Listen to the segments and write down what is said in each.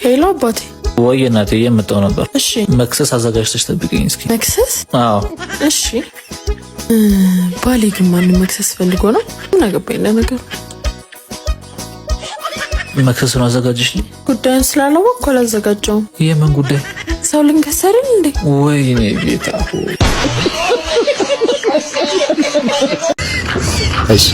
ሄሎ አባቴ። ወይ እናቴ የመጣው ነበር። እሺ መክሰስ አዘጋጅተሽ ጠብቂኝ እስኪ። መክሰስ? አዎ እሺ። ባሌ ግን ማንን መክሰስ ፈልጎ ነው? ምን አገባኝ ለነገሩ። መክሰሱን አዘጋጅሽልኝ። ጉዳዩን ስላላወቅኩ አላዘጋጀውም። የምን ጉዳይ? ሰው ልንከሰርም እንዴ? ወይኔ ጌታ እሺ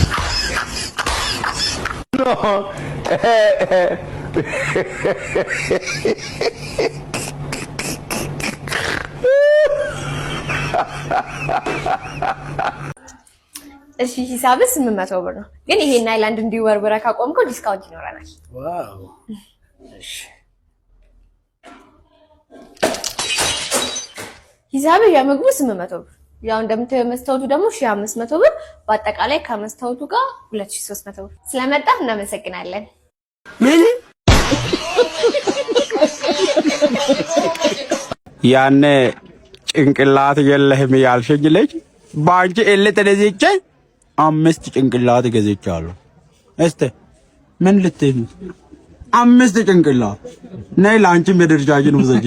እሺ ሂሳብ 800 ብር ነው። ግን ይሄን አይላንድ እንዲወርወራ ካቆምከው ዲስካውንት ይኖረናል። ዋው እሺ ሂሳብ የምግቡ 800 ብር። ያው እንደምታየው መስታወቱ ደግሞ 1500 ብር፣ በአጠቃላይ ከመስታወቱ ጋር 2300 ብር። ስለመጣህ እናመሰግናለን። ምን ያኔ ጭንቅላት የለህም ያልሽኝ ልጅ ባንቺ ተደዚቼ 5 ጭንቅላት ገዝቻለሁ። እስቲ ምን ልትይ? 5 ጭንቅላት ነይ ላንቺ መደርጃጅን ውሰጂ።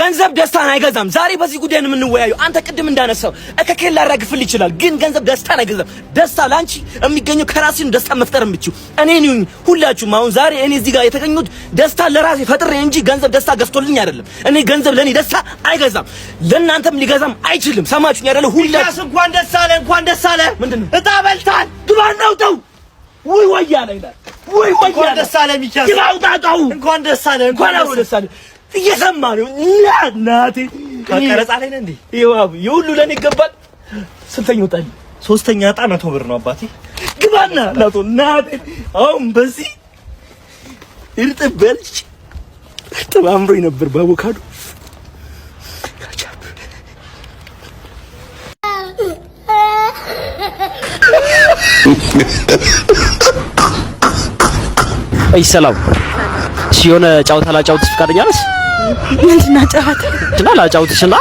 ገንዘብ ደስታን አይገዛም። ዛሬ በዚህ ጉዳይ ነው የምንወያየው። አንተ ቅድም እንዳነሳው እከኬላ ላራግፍል ይችላል፣ ግን ገንዘብ ደስታን አይገዛም። ደስታ ላንቺ የሚገኘው ከራስሽ ደስታ መፍጠር የምትችው እኔ ነኝ። ሁላችሁም አሁን ዛሬ እኔ እዚህ ጋር የተገኙት ደስታ ለራሴ ፈጥሬ እንጂ ገንዘብ ደስታ ገዝቶልኝ አይደለም። እኔ ገንዘብ ለኔ ደስታ አይገዛም፣ ለእናንተም ሊገዛም አይችልም። ሰማችሁኝ አይደለ? ሁላችሁ እንኳን ደስ አለ፣ እንኳን ደስ አለ። ምንድነው እጣ በልታል? ግባን ነው ተው። ወይ ወያለ ይላል። ወይ ወያለ እንኳን ደስ አለ ሚካስ ግባው ታጣው። እንኳን ደስ አለ፣ እንኳን አብሮ ደስ አለ። እየሰማ ነው እናቴ ከቀረጻ ላይ ነኝ እንዴ? ይኸው የሁሉ ለኔ ይገባል። ስንተኛ ወጣኝ? 3ኛ ዕጣ 100 ብር ነው አባቴ። ግባና ናቶ እናቴ። አሁን በዚህ እርጥብ በልች እርጥብ አምሮኝ ነበር በአቮካዶ አይ ሰላም። እሺ የሆነ ጫውታ ላጫውትሽ ፈቃደኛ ነሽ? ምንድነው ጫውታ? እና ላጫውትሽና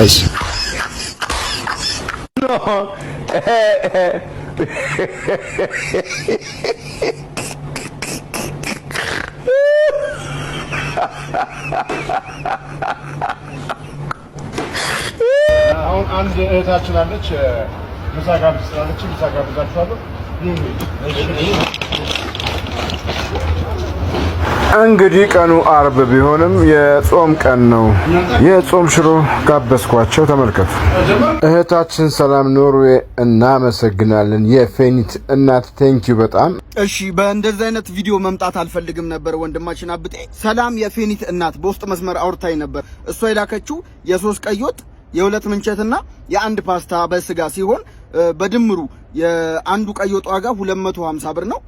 እሺ አሁን አንድ እህታችን አለች ምሳ ጋብዛለች። ምሳ ጋብዛችኋለሁ። እንግዲህ ቀኑ አርብ ቢሆንም የጾም ቀን ነው። የጾም ሽሮ ጋበዝኳቸው። ተመልከቱ። እህታችን ሰላም ኖርዌይ እናመሰግናለን። የፌኒት እናት ቴንኪው በጣም እሺ። በእንደዚህ አይነት ቪዲዮ መምጣት አልፈልግም ነበር ወንድማችን አብጤ። ሰላም የፌኒት እናት በውስጥ መስመር አውርታኝ ነበር። እሷ የላከችው የ3 ቀይ ወጥ የ2 ምንቸትና የ1 ፓስታ በስጋ ሲሆን በድምሩ የአንዱ ቀይ ወጥ ዋጋ 250 ብር ነው።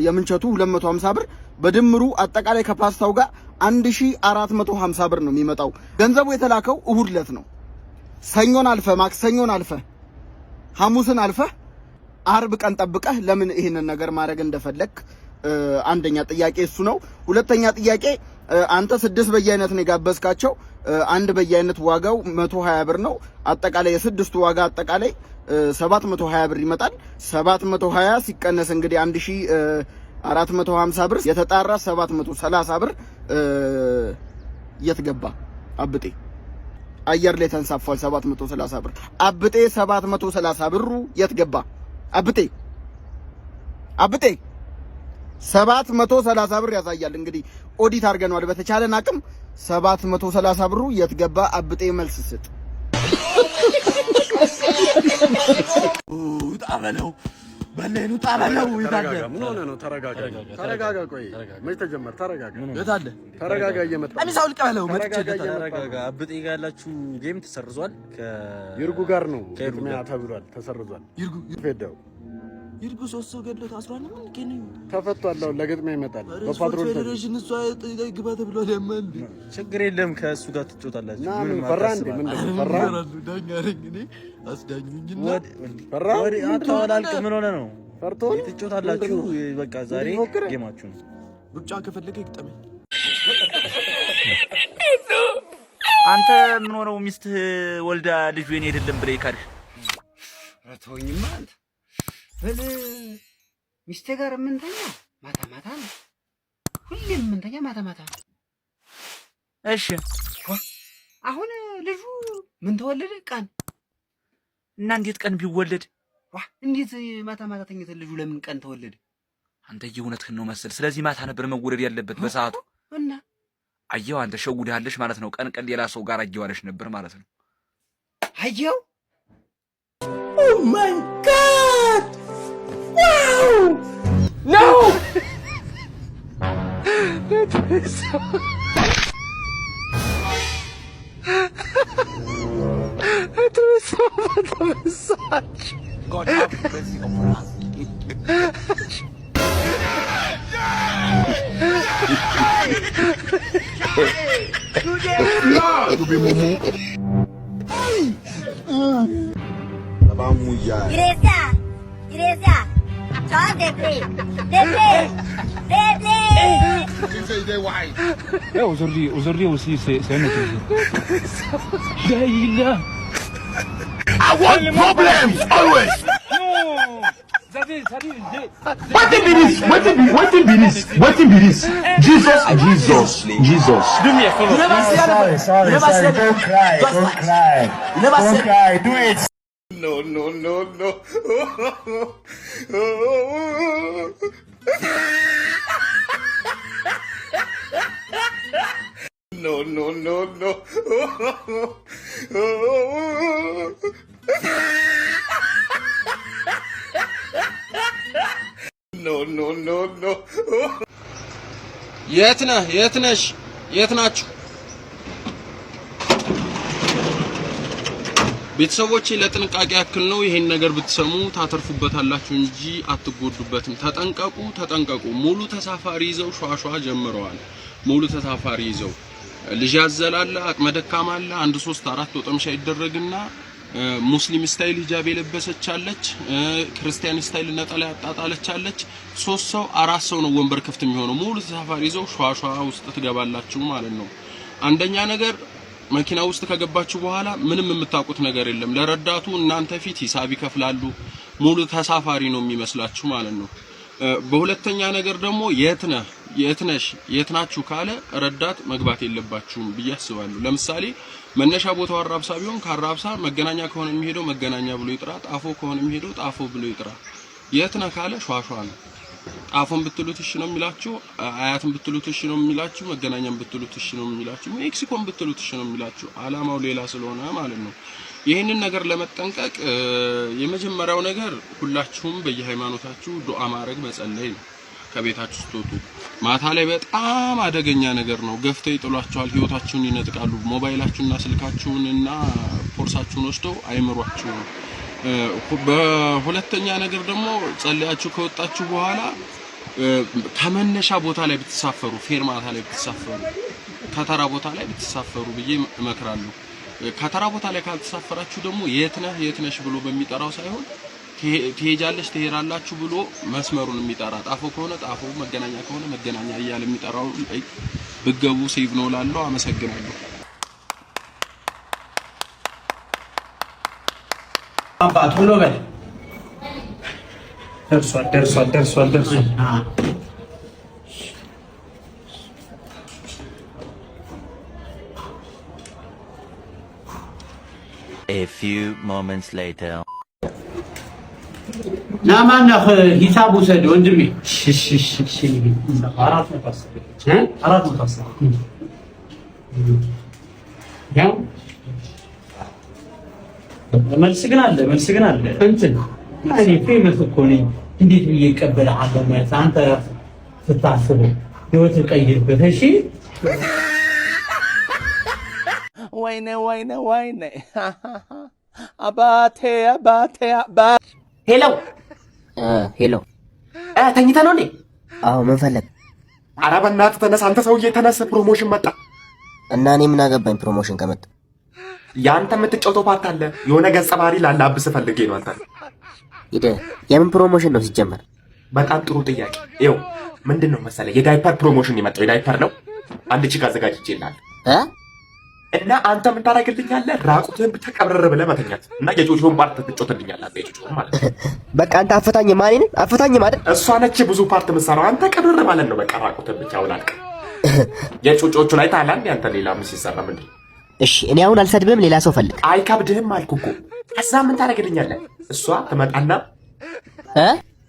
የምንቸቱ 250 ብር በድምሩ አጠቃላይ ከፓስታው ጋር 1450 ብር ነው የሚመጣው። ገንዘቡ የተላከው እሁድ ዕለት ነው። ሰኞን አልፈ ማክሰኞን አልፈ ሐሙስን አልፈ አርብ ቀን ጠብቀህ ለምን ይሄንን ነገር ማድረግ እንደፈለክ አንደኛ ጥያቄ እሱ ነው። ሁለተኛ ጥያቄ አንተ 6 በየአይነት ነው የጋበዝካቸው። አንድ በየአይነት ዋጋው 120 ብር ነው። አጠቃላይ የስድስቱ ዋጋ አጠቃላይ 720 ብር ይመጣል። 720 ሲቀነስ እንግዲህ 1450 ብር የተጣራ 730 ብር የትገባ አብጤ አየር ላይ ተንሳፏል። 730 ብር አብጤ 730 ብሩ የትገባ አብጤ 730 ብር ያሳያል። እንግዲህ ኦዲት አድርገናል በተቻለን አቅም 730 ብሩ የትገባ አብጤ መልስ ስጥ። ታበለው በለኑ ጣባለው ይታደ ምን ሆነ ነው? ተረጋጋ። ቆይ መች ተጀመረ? ተረጋጋ። የት አለ? ተረጋጋ። እየመጣ አሚሳው ልቀበለው መጥቼ ተረጋጋ። አብጤ ጋር ያላችሁ ጌም ተሰርዟል። ይርጉ ጋር ነው ግጥሚያ ተብሏል። ተሰርዟል። ይርጉ ፌዳው ይርጉ 3 ሰው ገድሎ ታስሯል። ምን ከኔ ተፈቷል። ለግጥሚያ ይመጣል። በፓትሮል ፌዴሬሽን እሷ ግባ ተብሎ ለምን ችግር የለም። ከእሱ ጋር ትጫወታላችሁ። ምን ፈራ እንዴ? ምን ፈራ? ዳኛ ነኝ እኔ አስዳኙኝና ፈራ? አታወላልቅ። ምን ሆነ ነው? ፈርቶ ትጫወታላችሁ። በቃ ዛሬ ጌማችሁ ነው። ሩጫ ከፈለገ ይቅጠመኝ። አንተ ምን ሆነው ሚስትህ ወልዳ ልጅ ወይኔ አይደለም ብለህ ካድሽ? ረተውኝማ አንተ በል ሚስቴ ጋር የምንተኛ ማታ ማታ ነው። ሁሌም የምንተኛ ማታ ማታ ነው። እሺ አሁን ልጁ ምን ተወለደ? ቀን እና እንዴት ቀን ቢወለድ እንዴት ማታ ማታ ተኝተህ ልጁ ለምን ቀን ተወለደ? አንተ እውነትህን ነው መሰል። ስለዚህ ማታ ነበር መወለድ ያለበት በሰዓቱ። እና አየው አንተ ሸውደሃለሽ ማለት ነው። ቀን ቀን ሌላ ሰው ጋር አየዋለሽ ነበር ማለት ነው። አየው ኦ ማይ ጋድ ዋው ኖ God have mercy upon us. Aujourd'hui aussi, c'est un autre jour. I want problems always. No. What be this? Jesus. Do me a favor. Sorry. Don't cry. Do it. No. No. የት ነሽ? የት ናችሁ? ቤተሰቦቼ ለጥንቃቄ ያክል ነው። ይሄን ነገር ብትሰሙ ታተርፉበታላችሁ እንጂ አትጎዱበትም። ተጠንቀቁ። ሙሉ ተሳፋሪ ይዘው ሿሿ ጀምረዋል። ሙሉ ተሳፋሪ ይዘው ልጅ ያዘላለ፣ አቅመ ደካማ አለ። 1 3 4 ወጠምሻ ይደረግና ሙስሊም ስታይል ሂጃብ የለበሰች አለች፣ ክርስቲያን ስታይል ነጠላ ያጣጣለች አለች። 3 ሰው 4 ሰው ነው ወንበር ክፍት የሚሆነው። ሙሉ ተሳፋሪ ይዘው ሿሿ ውስጥ ትገባላችሁ ማለት ነው። አንደኛ ነገር መኪና ውስጥ ከገባችሁ በኋላ ምንም የምታውቁት ነገር የለም። ለረዳቱ እናንተ ፊት ሂሳብ ይከፍላሉ። ሙሉ ተሳፋሪ ነው የሚመስላችሁ ማለት ነው። በሁለተኛ ነገር ደግሞ የት ናችሁ ካለ ረዳት መግባት የለባችሁም ብዬ አስባለሁ። ለምሳሌ መነሻ ቦታው አራብሳ ቢሆን ከአራብሳ መገናኛ ከሆነ የሚሄደው መገናኛ ብሎ ይጥራ፣ ጣፎ ከሆነ የሚሄደው ጣፎ ብሎ ይጥራ። የት ነህ ካለ ሿሿ ነው። ጣፎን ብትሉት እሺ ነው የሚላችሁ፣ አያትን ብትሉት እሺ ነው የሚላችሁ፣ መገናኛም ብትሉት እሺ ነው የሚላችሁ፣ ሜክሲኮን ብትሉት እሺ ነው የሚላችሁ። አላማው ሌላ ስለሆነ ማለት ነው። ይህንን ነገር ለመጠንቀቅ የመጀመሪያው ነገር ሁላችሁም በየሃይማኖታችሁ ዱዓ ማድረግ መጸለይ ነው። ከቤታችሁ ስትወጡ ማታ ላይ በጣም አደገኛ ነገር ነው። ገፍተው ይጥሏችኋል፣ ህይወታችሁን ይነጥቃሉ። ሞባይላችሁንና ስልካችሁንና ፖርሳችሁን ወስደው አይምሯችሁ። በሁለተኛ ነገር ደግሞ ጸልያችሁ ከወጣችሁ በኋላ ከመነሻ ቦታ ላይ ብትሳፈሩ፣ ፌርማታ ላይ ብትሳፈሩ፣ ከተራ ቦታ ላይ ብትሳፈሩ ብዬ እመክራለሁ። ከተራ ቦታ ላይ ካልተሳፈራችሁ ደግሞ የት ነሽ ብሎ በሚጠራው ሳይሆን ትሄጃለሽ ትሄራላችሁ ብሎ መስመሩን የሚጠራ ጣፎ ከሆነ ጣፎ፣ መገናኛ ከሆነ መገናኛ እያለ የሚጠራው ብገቡ ሴቭ ነው ላለው። አመሰግናለሁ። አባት ብሎ በል ደርሷል። A few moments later. ናማናህ ሂሳብ ውሰድ ወንድሜ። አራት ያው መልስ ግን አለ እንትን እኔ ፌመስ እኮ ነኝ። እንዴት ብዬ እቀበልሃለሁ? ማለት አንተ ስታስብ ህይወት ቀይርበት። እሺ ወይኔ ወይኔ ወይኔ አባቴ አባቴ አባቴ። ሄሎ ሄሎ፣ ተኝተህ ነው እንዴ? አዎ። ምን ፈለግ? ኧረ በእናትህ ተነስ አንተ ሰውዬ ተነስ፣ ፕሮሞሽን መጣ። እና እኔ ምን አገባኝ ፕሮሞሽን ከመጣ? ያንተ የምትጫወተው ፓርት አለ፣ የሆነ ገጸ ባህሪ ላላብስ ፈልጌ ነው። አንተ ሂደህ የምን ፕሮሞሽን ነው ሲጀመር? በጣም ጥሩ ጥያቄ። ይኸው ምንድን ነው መሰለህ የዳይፐር ፕሮሞሽን የመጣው የዳይፐር ነው። አንድ ቺክ አዘጋጅቼልሃለሁ እና አንተ ምን ታደርግልኛለህ? ራቁትህን ተቀብረር ብለህ መተኛት እና የጆጆን ፓርት ትጮትልኛለህ። አንተ የጆጆን ማለት ነው። በቃ አንተ አፈታኝ ማን አፈታኝ ማለት እሷ ነች ብዙ ፓርት የምትሰራው፣ አንተ ቀብረር ማለት ነው። በቃ ራቁትህን ብቻ ውላልቅ። የጮጮቹን አይተሃል አንዴ አንተ? ሌላ ምን ሲሰራ ምንድን? እሺ እኔ አሁን አልሰድብም፣ ሌላ ሰው ፈልግ። አይከብድህም አልኩህ እኮ። ከዛ ምን ታደርግልኛለህ? እሷ ትመጣና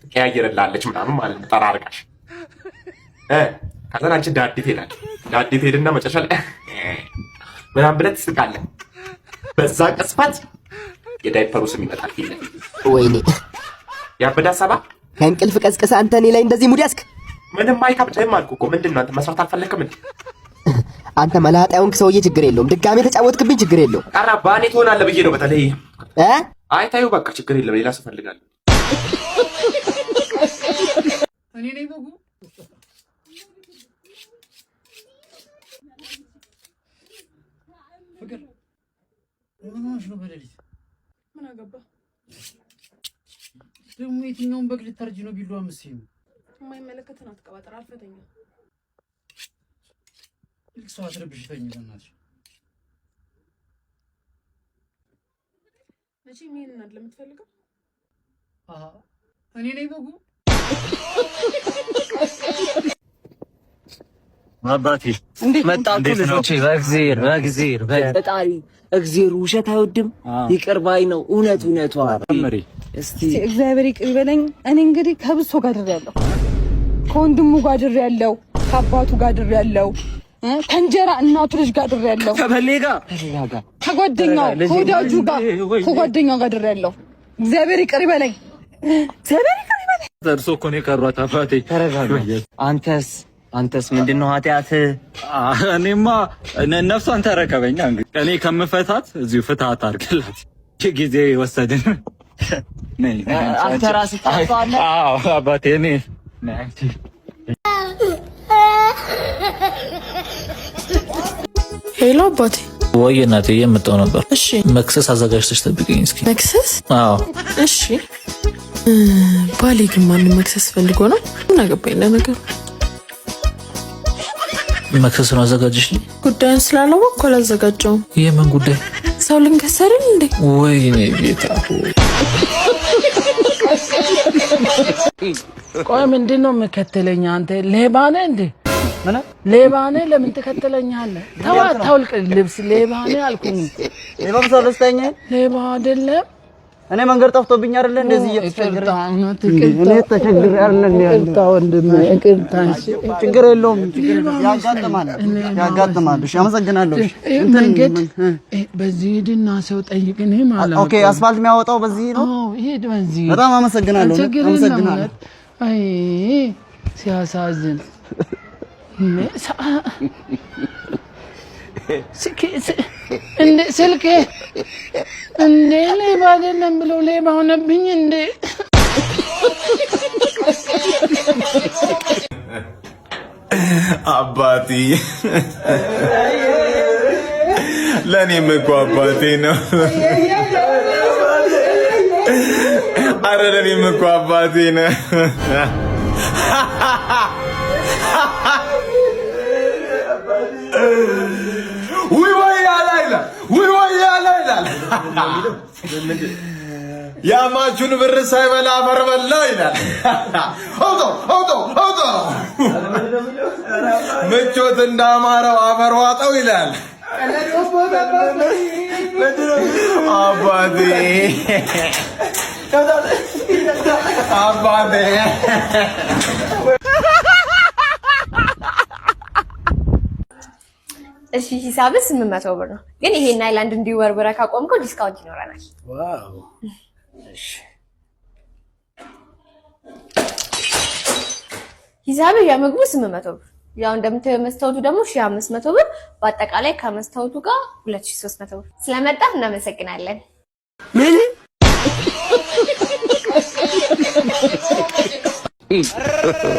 ትቀያየርልሃለች ምናምን ማለት ነው። ጠራርጋሽ ከዛ አንቺ ዳዴ ትሄዳለህ። ዳዴ ትሄድና መጨረሻ ላይ ምናምን ብለህ ትስቃለህ። በዛ ቅጽበት የዳይፐሩ ስም ይመጣል ፊት ለፊት። ወይኔ ያበዳ ሰባ ከእንቅልፍ ቀስቀሳ አንተ እኔ ላይ እንደዚህ ሙድ ያዝክ። ምንም አይከብድህም አልኩህ እኮ። ምንድን ነው አንተ መስራት አልፈለክም እንዴ? አንተ መላጣውን ሰውዬ ችግር የለውም። ድጋሜ ተጫወትክብኝ ችግር የለውም። ኧረ ባኔ ትሆናለህ ብዬ ነው። በተለይ አይታዩ በቃ ችግር የለም። ሌላ ሰው ፈልጋለሁ። እኔ ነኝ በጉ። ፍቅር ምን ሆነሽ ነው በሌሊት? ምን አገባ ደግሞ? የትኛውን በግ ልታርጂ ነው? ቢሉ አምስት ነው የማይመለከትን አትቀባጠር። አልፈተኛ ልክ ሰው አትረብሽ። ተኝ በእናትሽ። መቼም ይሄንን አይደል የምትፈልገው? እኔ ነኝ በጉ። አባቴ መጣችሁ ልጆቼ። በእግዚአብሔር በፈጣሪ እግዚአብሔር ውሸት አይወድም፣ ይቅር ባይ ነው። እውነቷ እስቲ እግዚአብሔር ይቅር ይበለኝ። እኔ እንግዲህ ከብሶ ጋር ድሬያለሁ፣ ከወንድሙ ጋር ድሬያለሁ፣ ከአባቱ ጋር ድሬያለሁ፣ ከእንጀራ እናቱ ልጅ ጋር ድሬያለሁ፣ ከበሌ ጋር፣ ከጓደኛው ከወዳጁ ጋር ከጓደኛው ጋር ድሬያለሁ። እግዚአብሔር ይቅር ይበለኝ። እግዚአብሔር ይቅር ይበለኝ። ደርሶ እኮ ነው የቀሯት አባቴ። ተረጋጋ። አንተስ ምንድነው ኃጢአት? እኔማ ነፍሷን ተረከበኛ። እንግዲህ እኔ ከምፈታት እዚሁ ፍትሃት አድርግላት። ጊዜ ወሰድን። አንተ ራስህ ታውቃለህ። አዎ አባቴ። እኔ ሄሎ አባቴ። ወይ እናቴ የምጠው ነበር። እሺ መክሰስ አዘጋጅተሽ ጠብቀኝ እስኪ። መክሰስ? አዎ እሺ። ባሌ ግን ማንም መክሰስ ፈልጎ ነው? ምን አገባኝ ለነገሩ። መክሰሱን አዘጋጅሽልኝ። ጉዳዩን ስላላወቅኩ አላዘጋጀውም። የምን ጉዳይ? ሰው ልንከሰርም እንዴ? ወይኔ ጌታ። ቆይ ምንድን ነው የምከተለኝ? አንተ ሌባ ነህ እንዴ? ሌባ ነህ? ለምን ትከተለኛለህ? ተው አታውልቅ ልብስ። ሌባ ነህ አልኩኝ። ሌባ ሰው ደስተኛ ሌባ አይደለም። እኔ መንገድ ጠፍቶብኝ አይደለ እንደዚህ እየተቸገረ እኔ ተቸግሬ አይደለ እንዴ? ይቅርታ ወንድሜ፣ ይቅርታ። ችግር የለውም፣ ያጋጥማል። እሺ አመሰግናለሁ። መንገድ በዚህ ሂድና ሰው ጠይቅኝ ማለት። ኦኬ አስፋልት የሚያወጣው በዚህ ነው። ሂድ በዚህ። በጣም አመሰግናለሁ። አመሰግናለሁ። አይ ሲያሳዝን። እንዴ ስልኬ እንዴ ሌባ አይደለም ብለው ሌባ ሆነብኝ እንዴ? አባቴ ለኔም እኮ አባቴ ነው። አረ ለኔም እኮ አባቴ ነው። ያማቹን ብር ሳይበላ አፈር በላ ይላል። አውጦ ምቾት እንዳማረው አፈር ዋጠው ይላል። አባቴ አባቴ እሺ ሂሳብ 800 ብር ነው። ግን ይሄን አይላንድ እንዲወርወራ ካቆምከው ዲስካውንት ይኖረናል። ዋው! እሺ ሂሳብ የምግቡ 800 ብር። ያው እንደምታየው መስታወቱ ደግሞ 1500 ብር፣ በአጠቃላይ ከመስታወቱ ጋር 2300 ብር። ስለመጣህ እናመሰግናለን። ምን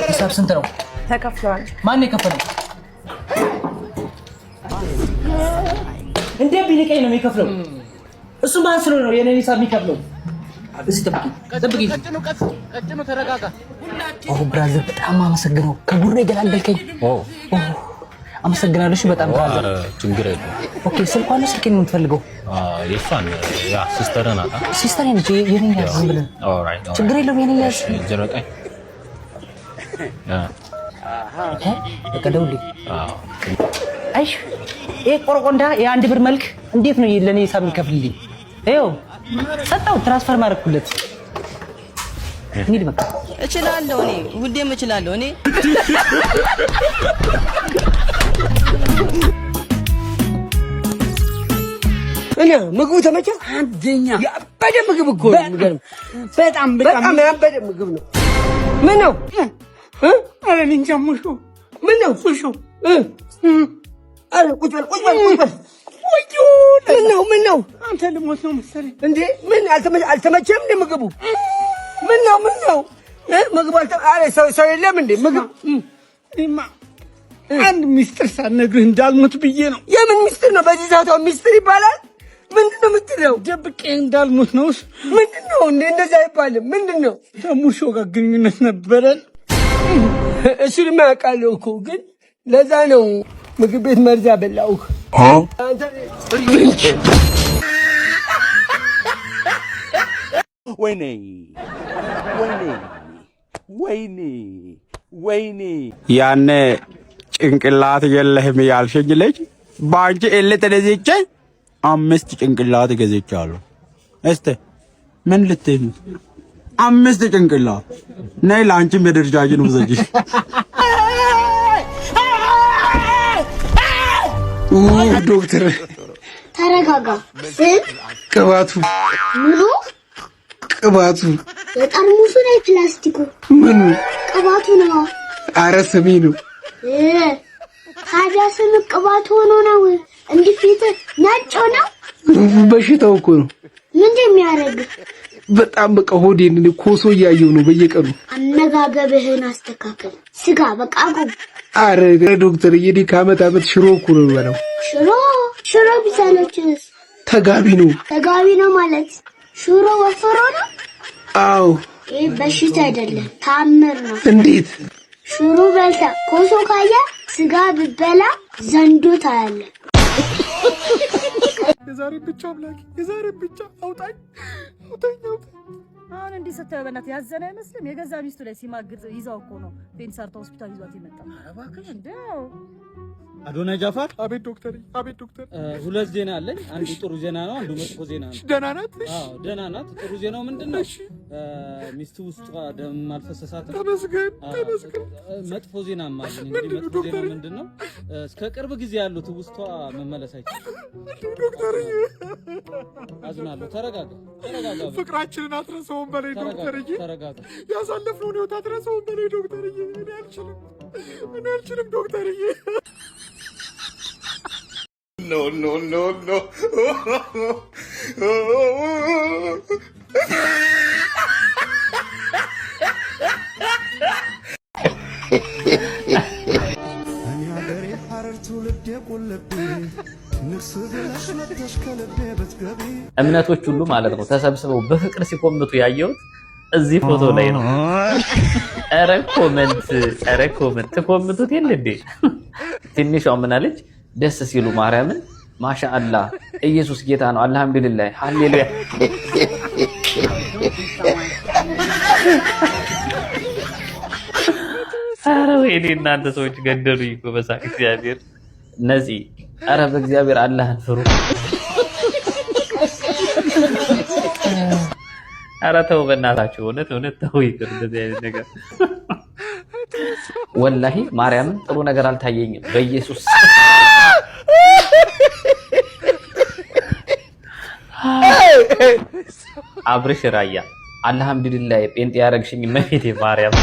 ሂሳብ ስንት ነው? ተከፍሏል። ማን የከፈለው? እንዴ ቢልቀኝ ነው የሚከፍለው? እሱ ማን ስለሆነ ነው የኔ ሂሳብ የሚከፍለው? እዚህ ጠብቂኝ። ቀጭኑ ተረጋጋ። ብራዘር በጣም አመሰግነው። ከጉሬ ገላገልከኝ። አመሰግናለሁ። እሺ በጣም ብራዘር። ችግር የለም። ኦኬ ስልኳን ነው ስልኬን ነው የምትፈልገው? የእሷን ያ ሲስተር ናት። ሲስተር ነች። የኔ ያዝ ዝም ብለን። ኦልራይት ችግር የለውም። የኔ ያዝ ጀረቀኝ በቃ ደውልኝ። አይሽ ይሄ ቆርቆንዳ የአንድ ብር መልክ እንዴት ነው ለኔ ሂሳብ የሚከፍልልኝ? ይኸው ሰጣው ትራንስፈር ማድረግኩለት። እንሂድ በቃ። እችላለሁ እኔ ሁሌም እችላለሁ እኔ። እኔ ምግቡ ተመቸ። አንደኛ ያበደ ምግብ እኮ ነው። የሚገርም በጣም ያበደ ምግብ ነው። ምን ነው? ኧረ እኔ እንጃ ሙሾ። ምን ነው ሙሾ? ኧረ ቁጭ በል ምን ነው? አንተ ልሞት ነው መሰለኝ። እንዴ ምን አልተመቸም እንዴ ምግቡ? ምን ነው? ምግቡ ኧረ ሰው የለም እንዴ ምግብ? እኔማ አንድ ሚስጥር ሳልነግርህ እንዳልሞት ብዬ ነው። የምን ሚስጥር ነው? በዚህ ሰዓት ሚስጥር ይባላል? ምንድን ነው የምትለው? ደብቄ እንዳልሞት ነው። ምንድን ነው እንዴ? እንደዛ አይባልም። ምንድን ነው? ከሙሾ ጋር ግንኙነት ነበረን። እሱንማ አውቃለሁ እኮ ግን ለዛ ነው ምግብ ቤት መርዛ በላው። ወይኔ ያኔ ጭንቅላት የለህም ያልሽኝ ልጅ በአንቺ እልህ ተደዝቼ 5 ጭንቅላት ገዝቻለሁ። እስቲ ምን ልትይ ነው? 5 ጭንቅላት ነይ ለአንቺም የድርሻሽን ውሰጂ። ዶክተር ተረጋጋ። ቅባቱ ምኑ? ቅባቱ የጠርሙሱ ላይ ፕላስቲኩ ምኑ? ቅባቱ ነው። ኧረ ስሚ ነው። ታዲያ ስም ቅባቱ ሆኖ ነው እንዲህ ፊት ነጭ ነው? በሽታው እኮ ነው። ምንድን የሚያደርግ? በጣም በቃ ሆዴን ኮሶ እያየሁ ነው በየቀኑ። አነጋገብህን አስተካከል። ስጋ በቃ አቁም። ኧረ ዶክተር እየዲ ከዓመት ሽሮ እኮ ነው የሚበላው። ሽሮ ቢሰለችስ? ተጋቢ ነው ማለት ሽሮ ወፍሮ ነው? አዎ። ይህ በሽታ አይደለም ታምር ነው። እንዴት? ሽሮ በልታ ኮሶ ካየ ስጋ ብበላ ዘንዶ ታያለ። የዛሬ ብቻ አምላክ፣ የዛሬ ብቻ አውጣኝ። አሁን እንዲህ ስታየው በእናትህ ያዘነ አይመስልም? የገዛ ሚስቱ ላይ ሲማግጥ ይዛው እኮ ነው ፔንሳርታ ሆስፒታል ይዟት የመጣ። እባክሽ እንደው አዶናይ ጃፋር። አቤት ዶክተር፣ አቤት ዶክተር። ሁለት ዜና አለኝ። አንዱ ጥሩ ዜና ነው፣ አንዱ መጥፎ ዜና ነው። ደህና ናት? አዎ ደህና ናት። ጥሩ ዜናው ምንድነው? ሚስቱ ውስጥ ደም አልፈሰሳትም። ተመስገን። መጥፎ ዜናም አለኝ። እንግዲህ መጥፎ ዜና ምንድነው? እስከ ቅርብ ጊዜ ያሉት ውስጧ መመለስ አይችልም። ዶክተር አዝናለሁ። ተረጋጋ። ፍቅራችንን አትረሳውም በላይ ዶክተር። ተረጋጋ። ያሳለፍነውን ህይወት አትረሳውም በላይ ዶክተር። እኔ አልችልም ዶክተር። No. እምነቶች ሁሉ ማለት ነው ተሰብስበው በፍቅር ሲቆምቱ ያየሁት እዚህ ፎቶ ላይ ነው። ኧረ ኮመንት ተቆምቱት የለ እንዴ? ትንሿ ምን አለች? ደስ ሲሉ ማርያምን ማሻአላህ ኢየሱስ ጌታ ነው አልহামዱሊላህ ሃሌሉያ። ኧረ ወይኔ እናንተ ሰዎች ገደሉኝ እኮ በሳቅ እግዚአብሔር። እነዚህ ኧረ በእግዚአብሔር አላህን ፍሩ። ኧረ ተው በእናታችሁ እውነት ተው ይቅር እንደዚህ አይነት ነገር። ወላሂ ማርያምን ጥሩ ነገር አልታየኝም በኢየሱስ አብርሽ ራያ አልহামዱሊላህ ጴንጤ ያረግሽኝ መፊቴ ማርያም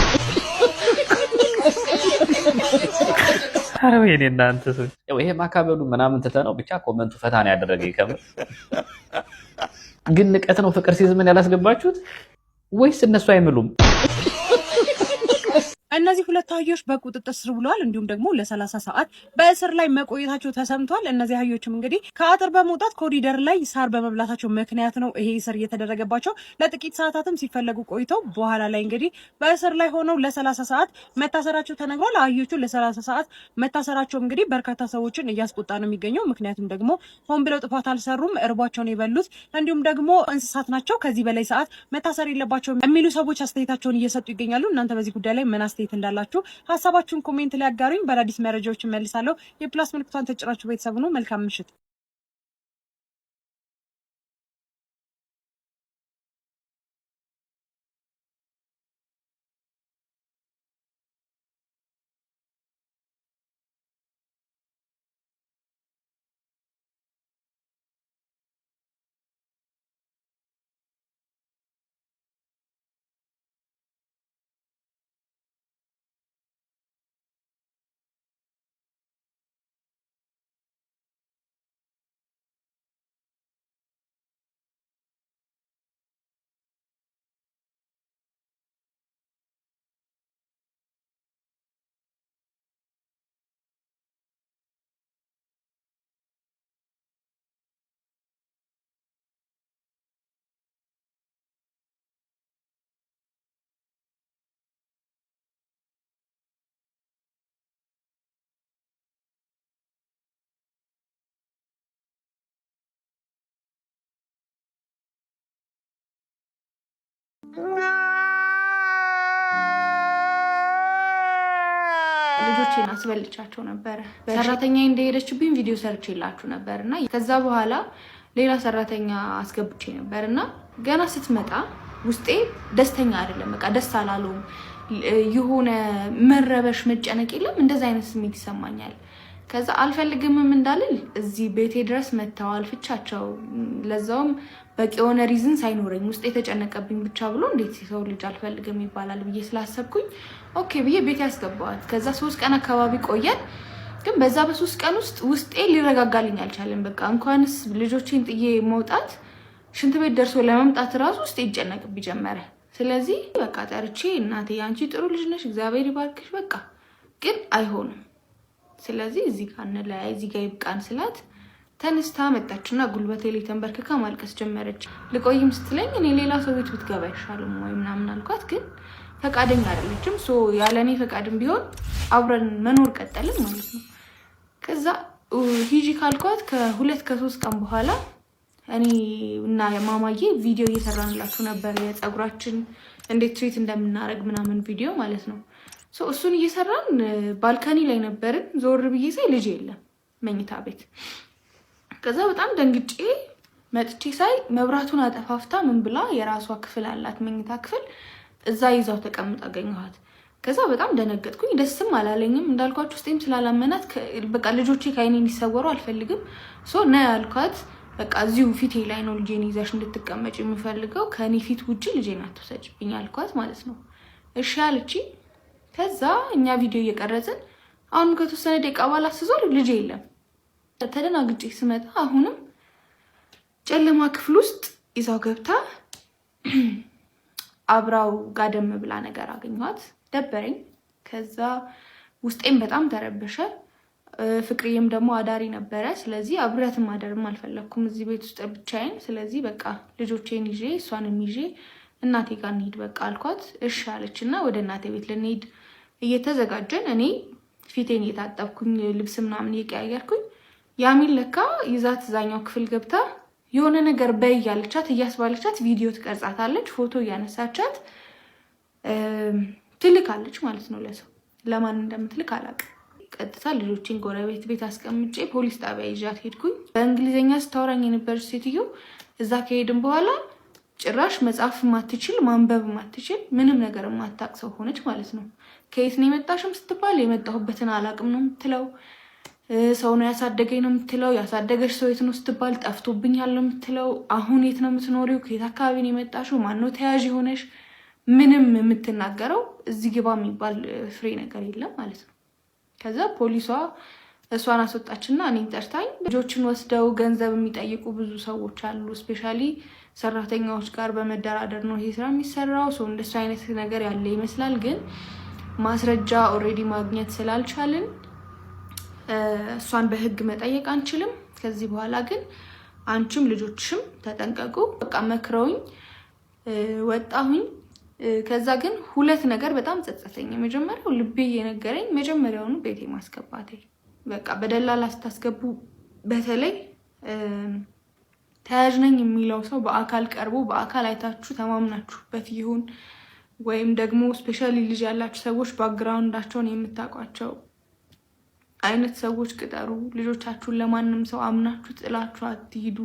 አረው የኔ እናንተ ሰው ይሄ ማካበሉ ምናምን ተተነው ብቻ ኮመንቱ ፈታን ያደረገኝ ከምር ግን ንቀት ነው ፍቅር ሲዝምን ያላስገባችሁት ወይስ እነሱ አይምሉም እነዚህ ሁለት አህዮች በቁጥጥር ስር ብለዋል እንዲሁም ደግሞ ለ30 ሰዓት በእስር ላይ መቆየታቸው ተሰምቷል እነዚህ አህዮችም እንግዲህ ከአጥር በመውጣት ኮሪደር ላይ ሳር በመብላታቸው ምክንያት ነው ይሄ እስር እየተደረገባቸው ለጥቂት ሰዓታትም ሲፈለጉ ቆይተው በኋላ ላይ እንግዲህ በእስር ላይ ሆነው ለ30 ሰዓት መታሰራቸው ተነግሯል አህዮቹ ለ30 ሰዓት መታሰራቸው እንግዲህ በርካታ ሰዎችን እያስቆጣ ነው የሚገኘው ምክንያቱም ደግሞ ሆን ብለው ጥፋት አልሰሩም እርቧቸውን የበሉት እንዲሁም ደግሞ እንስሳት ናቸው ከዚህ በላይ ሰዓት መታሰር የለባቸውም የሚሉ ሰዎች አስተያየታቸውን እየሰጡ ይገኛሉ እናንተ በዚህ ጉዳይ ላይ ምን እንዳላችሁ ሐሳባችሁን ኮሜንት ላይ አጋሩኝ በአዲስ መረጃዎች መልሳለሁ የፕላስ ምልክቷን ተጭናችሁ ቤተሰብ ነው መልካም ምሽት ልጆቼን አስበልቻቸው ነበር ሰራተኛ እንደሄደችብኝ ቪዲዮ ሰርችላችሁ ነበርና ከዛ በኋላ ሌላ ሰራተኛ አስገብቼ ነበርና ገና ስትመጣ ውስጤ ደስተኛ አይደለም በቃ ደስ አላለውም የሆነ መረበሽ መጨነቅ የለም እንደዛ አይነት ስሜት ይሰማኛል ከዛ አልፈልግምም እንዳልል እዚህ ቤቴ ድረስ መተዋል ፍቻቸው ለዛውም በቂ የሆነ ሪዝን ሳይኖረኝ ውስጥ የተጨነቀብኝ ብቻ ብሎ እንዴት ሰው ልጅ አልፈልግም ይባላል ብዬ ስላሰብኩኝ ኦኬ ብዬ ቤቴ ያስገባዋት ከዛ 3 ቀን አካባቢ ቆየን ግን በዛ በ3 ቀን ውስጤ ሊረጋጋልኝ አልቻለም በቃ እንኳንስ ልጆቼን ጥዬ መውጣት ሽንት ቤት ደርሶ ለመምጣት ራሱ ውስጤ ይጨነቅብኝ ጀመረ ስለዚህ በቃ ጠርቼ እናቴ አንቺ ጥሩ ልጅ ነሽ እግዚአብሔር ይባርክሽ በቃ ግን አይሆንም ስለዚህ እዚህ ጋር ላይ እዚህ ጋር ይብቃን ስላት ተነስታ መጣችና ጉልበቴ ላይ ተንበርክካ ማልቀስ ጀመረች ልቆይም ስትለኝ እኔ ሌላ ሰው ቤት ብትገባ ይሻላል ወይ ምናምን አልኳት ግን ፈቃደኛ አይደለችም ሶ ያለኔ ፈቃድም ቢሆን አብረን መኖር ቀጠልን ማለት ነው ከዛ ሂጂ ካልኳት ከ2-3 ቀን በኋላ እኔ እና ማማዬ ቪዲዮ እየሰራንላችሁ ነበር የፀጉራችን እንዴት ትሪት እንደምናረግ ምናምን ቪዲዮ ማለት ነው ሶ እሱን እየሰራን ባልካኒ ላይ ነበርን ዞር ብዬ ሳይ ልጅ የለም መኝታ ቤት ከዛ በጣም ደንግጬ መጥቼ ሳይ መብራቱን አጠፋፍታ ምን ብላ የራሷ ክፍል አላት መኝታ ክፍል እዛ ይዛው ተቀምጣ አገኘኋት ከዛ በጣም ደነገጥኩኝ ደስም አላለኝም እንዳልኳችሁ ውስጤም ስላላመናት በቃ ልጆቼ ከአይኔ እንዲሰወሩ አልፈልግም ሶ ና ያልኳት በቃ እዚሁ ፊቴ ላይ ነው ልጄን ይዘሽ እንድትቀመጭ የምፈልገው ከኔ ፊት ውጪ ልጄን አትወሰጅብኝ አልኳት ማለት ነው እሺ አለች ከዛ እኛ ቪዲዮ እየቀረጽን አሁን ከተወሰነ ደቂቃ በኋላ ስዞር ልጄ የለም ተደናግጬ ስመጣ አሁንም ጨለማ ክፍል ውስጥ ይዛው ገብታ አብራው ጋደም ብላ ነገር አገኘኋት ደበረኝ ከዛ ውስጤም በጣም ተረበሸ ፍቅሪየም ደግሞ አዳሪ ነበረ ስለዚህ አብራትም ማደርም አልፈለኩም እዚህ ቤት ውስጥ ብቻዬን ስለዚህ በቃ ልጆቼን ይዤ እሷንም ይዤ እናቴ ጋር እንሂድ በቃ አልኳት እሺ አለችና ወደ እናቴ ቤት ልንሄድ እየተዘጋጀን እኔ ፊቴን እየታጠብኩኝ ልብስ ምናምን እየቀያየርኩኝ ያሚን ለካ ይዛት ዛኛው ክፍል ገብታ የሆነ ነገር በይ ያለቻት እያስባለቻት ቪዲዮ ትቀርጻታለች ፎቶ እያነሳቻት ትልካለች ማለት ነው ለሰው ለማን እንደምትልክ አላውቅም ቀጥታ ልጆችን ጎረቤት ቤት አስቀምጬ ፖሊስ ጣቢያ ይዣት ሄድኩኝ በእንግሊዘኛ ስታወራኝ የነበረች ሴትዮ እዛ ከሄድን በኋላ ጭራሽ መጻፍ ማትችል ማንበብ ማትችል ምንም ነገር ማታቅ ሰው ሆነች ማለት ነው ከየት ነው የመጣሽም ስትባል የመጣሁበትን አላቅም ነው የምትለው ሰው ነው ያሳደገኝ ነው የምትለው። ያሳደገሽ ሰው የት ነው ስትባል ጠፍቶብኛል ነው የምትለው። አሁን የት ነው የምትኖሪው? ከየት አካባቢ ነው የመጣሽው? ማነው ተያዥ ሆነሽ? ምንም የምትናገረው እዚህ ግባ የሚባል ፍሬ ነገር የለም ማለት ነው። ከዛ ፖሊሷ እሷን አስወጣችና እኔን ጠርታኝ ልጆችን ወስደው ገንዘብ የሚጠይቁ ብዙ ሰዎች አሉ፣ ስፔሻሊ ሰራተኛዎች ጋር በመደራደር ነው ይሄ ስራ የሚሰራው። ሰው እንደሱ አይነት ነገር ያለ ይመስላል። ግን ማስረጃ ኦልሬዲ ማግኘት ስላልቻልን እሷን በህግ መጠየቅ አንችልም። ከዚህ በኋላ ግን አንቺም ልጆችሽም ተጠንቀቁ በቃ መክረውኝ ወጣሁኝ። ከዛ ግን ሁለት ነገር በጣም ጸጸተኝ። የመጀመሪያው ልቤ የነገረኝ መጀመሪያውኑ ቤቴ ማስገባቴ። በቃ በደላላ ስታስገቡ በተለይ ተያዥ ነኝ የሚለው ሰው በአካል ቀርቦ በአካል አይታችሁ ተማምናችሁበት ይሁን ወይም ደግሞ ስፔሻሊ ልጅ ያላችሁ ሰዎች ባክግራውንዳቸውን የምታውቋቸው አይነት ሰዎች ቅጠሩ። ልጆቻችሁን ለማንም ሰው አምናችሁ ጥላችሁ አትሂዱ።